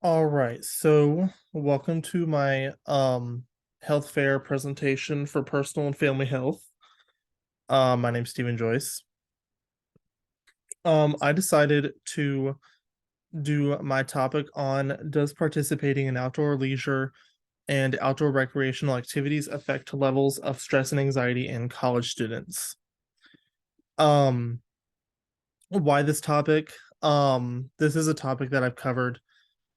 All right, so welcome to my health fair presentation for personal and family health. My name's Stephen Joyce. I decided to do my topic on does participating in outdoor leisure and outdoor recreational activities affect levels of stress and anxiety in college students. Um, why this topic? This is a topic that I've covered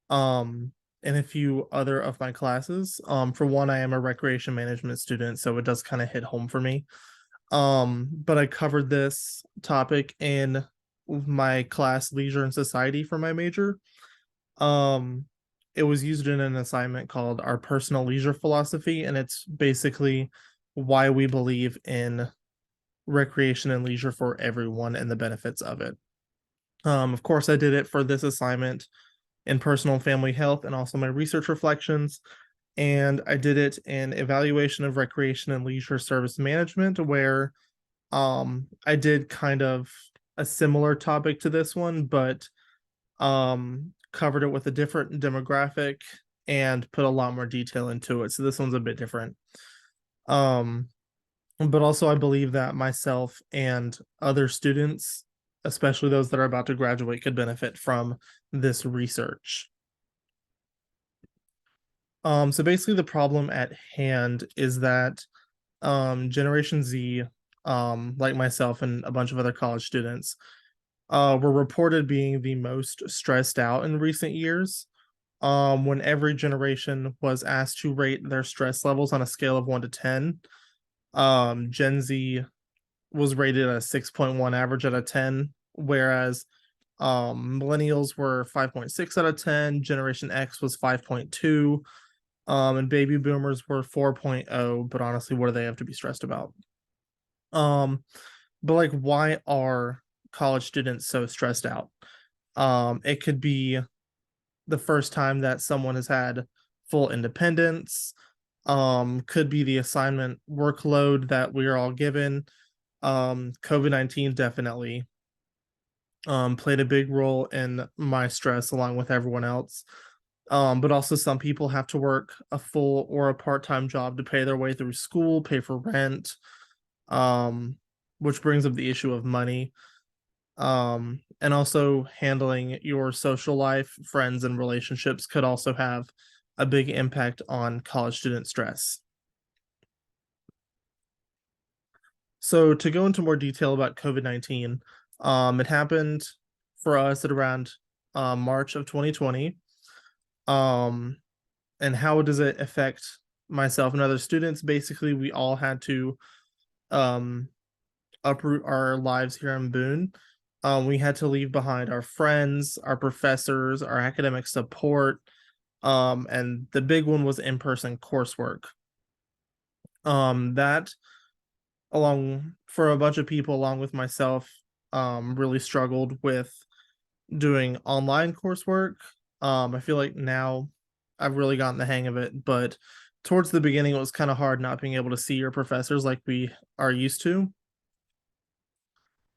um in a few other of my classes. For one, I am a recreation management student, so it does kind of hit home for me. But I covered this topic in my class leisure and society for my major. um it was used in an assignment called our personal leisure philosophy, and it's basically why we believe in recreation and leisure for everyone and the benefits of it. Of course, I did it for this assignment in personal and family health and also my research reflections. And I did it in evaluation of recreation and leisure service management, where I did kind of a similar topic to this one, but covered it with a different demographic and put a lot more detail into it. So this one's a bit different. Um, but also I believe that myself and other students, especially those that are about to graduate, could benefit from this research. So basically the problem at hand is that Generation Z, like myself and a bunch of other college students, were reported being the most stressed out in recent years. When every generation was asked to rate their stress levels on a scale of 1 to 10, Gen Z was rated a 6.1 average out of 10, whereas millennials were 5.6 out of 10, Generation X was 5.2, and baby boomers were 4.0. But honestly, what do they have to be stressed about? Um, but like, why are college students so stressed out? It could be the first time that someone has had full independence. Could be the assignment workload that we are all given. COVID-19 definitely played a big role in my stress along with everyone else. But also some people have to work a full or a part-time job to pay their way through school, pay for rent, um, which brings up the issue of money, and also handling your social life, friends, and relationships could also have a big impact on college student stress. So to go into more detail about COVID-19, it happened for us at around March of 2020. Um, and how does it affect myself and other students? Basically, we all had to um, uproot our lives here in Boone. We had to leave behind our friends, our professors, our academic support, and the big one was in-person coursework. That along for a bunch of people, along with myself, really struggled with doing online coursework. I feel like now I've really gotten the hang of it, but towards the beginning, it was kind of hard not being able to see your professors like we are used to.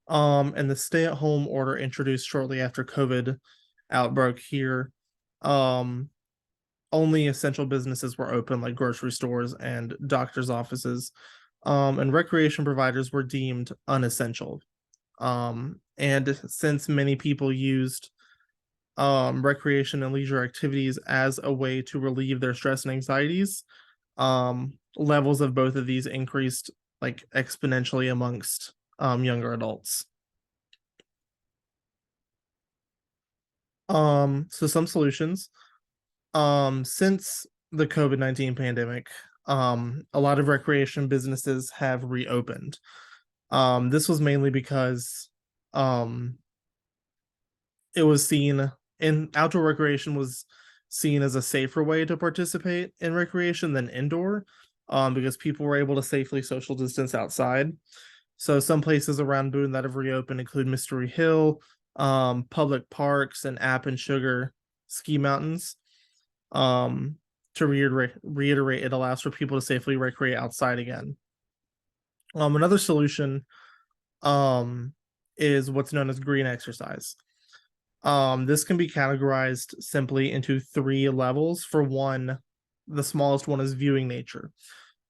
And the stay-at-home order introduced shortly after COVID outbroke here. Um, Only essential businesses were open, like grocery stores and doctors' offices. And recreation providers were deemed unessential. And since many people used recreation and leisure activities as a way to relieve their stress and anxieties, levels of both of these increased like exponentially amongst younger adults. So some solutions. Since the COVID-19 pandemic, a lot of recreation businesses have reopened. This was mainly because um it was seen in outdoor recreation was seen as a safer way to participate in recreation than indoor, because people were able to safely social distance outside. So some places around Boone that have reopened include Mystery Hill, public parks, and App and Sugar ski mountains. Um, to reiterate, it allows for people to safely recreate outside again. Another solution um, is what's known as green exercise. This can be categorized simply into three levels. For one, the smallest one is viewing nature.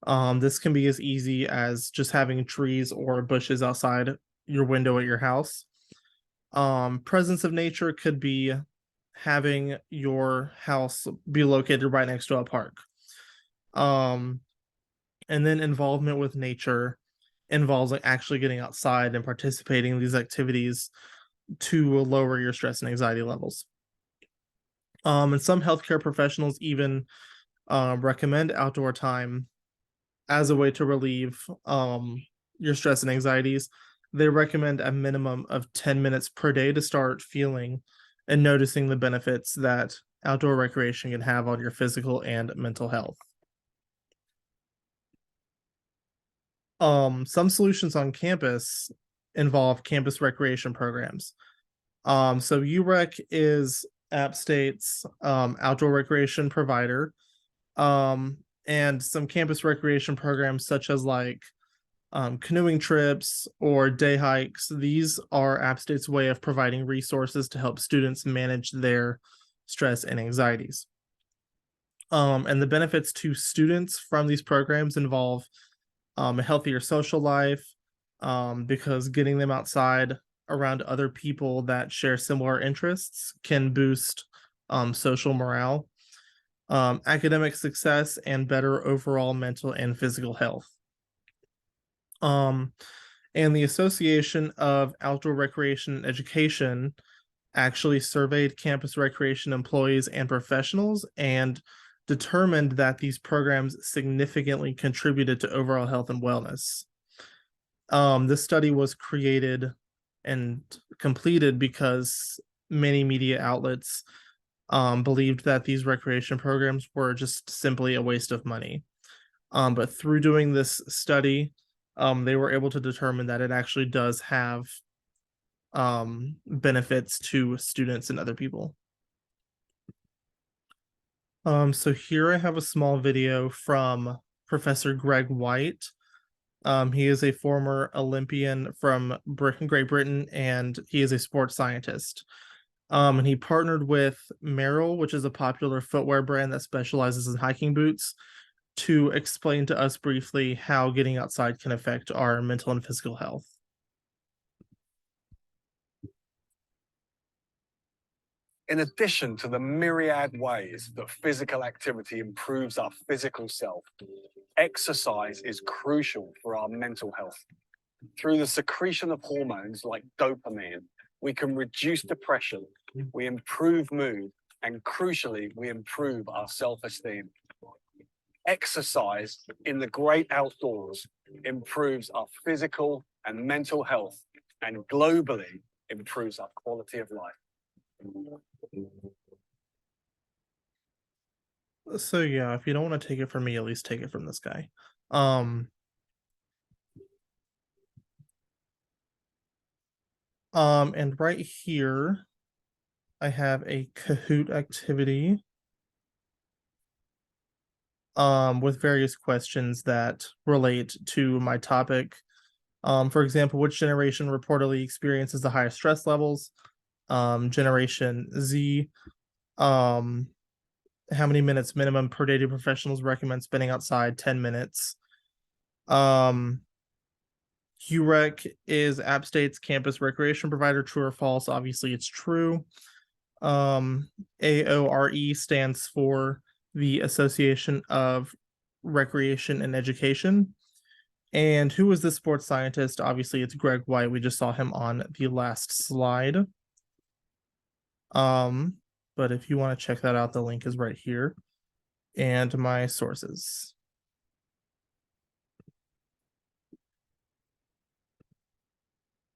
This can be as easy as just having trees or bushes outside your window at your house. Presence of nature could be having your house be located right next to a park. Um, and then involvement with nature involves like actually getting outside and participating in these activities to lower your stress and anxiety levels. And some healthcare professionals even recommend outdoor time as a way to relieve your stress and anxieties. They recommend a minimum of 10 minutes per day to start feeling and noticing the benefits that outdoor recreation can have on your physical and mental health. Some solutions on campus involve campus recreation programs. So UREC is App State's outdoor recreation provider. And some campus recreation programs such as like canoeing trips or day hikes. These are App State's way of providing resources to help students manage their stress and anxieties. And the benefits to students from these programs involve a healthier social life, because getting them outside around other people that share similar interests can boost social morale, academic success, and better overall mental and physical health. And the Association of Outdoor Recreation and Education actually surveyed campus recreation employees and professionals and determined that these programs significantly contributed to overall health and wellness. This study was created and completed because many media outlets believed that these recreation programs were just simply a waste of money. But through doing this study, they were able to determine that it actually does have benefits to students and other people. So here I have a small video from Professor Greg White. He is a former Olympian from Great Britain, and he is a sports scientist. And he partnered with Merrell, which is a popular footwear brand that specializes in hiking boots, to explain to us briefly how getting outside can affect our mental and physical health. In addition to the myriad ways that physical activity improves our physical self, exercise is crucial for our mental health. Through the secretion of hormones like dopamine, we can reduce depression, we improve mood, and crucially, we improve our self-esteem. Exercise in the great outdoors improves our physical and mental health, and globally improves our quality of life. So yeah, if you don't want to take it from me, at least take it from this guy. And right here, I have a Kahoot activity with various questions that relate to my topic. For example, which generation reportedly experiences the highest stress levels? Generation Z. How many minutes minimum per day do professionals recommend spending outside? 10 minutes. UREC is App State's campus recreation provider. True or false? Obviously, it's true. AORE stands for the Association of Recreation and Education. And who is this sports scientist? Obviously, it's Greg White. We just saw him on the last slide. But if you want to check that out, the link is right here. And my sources.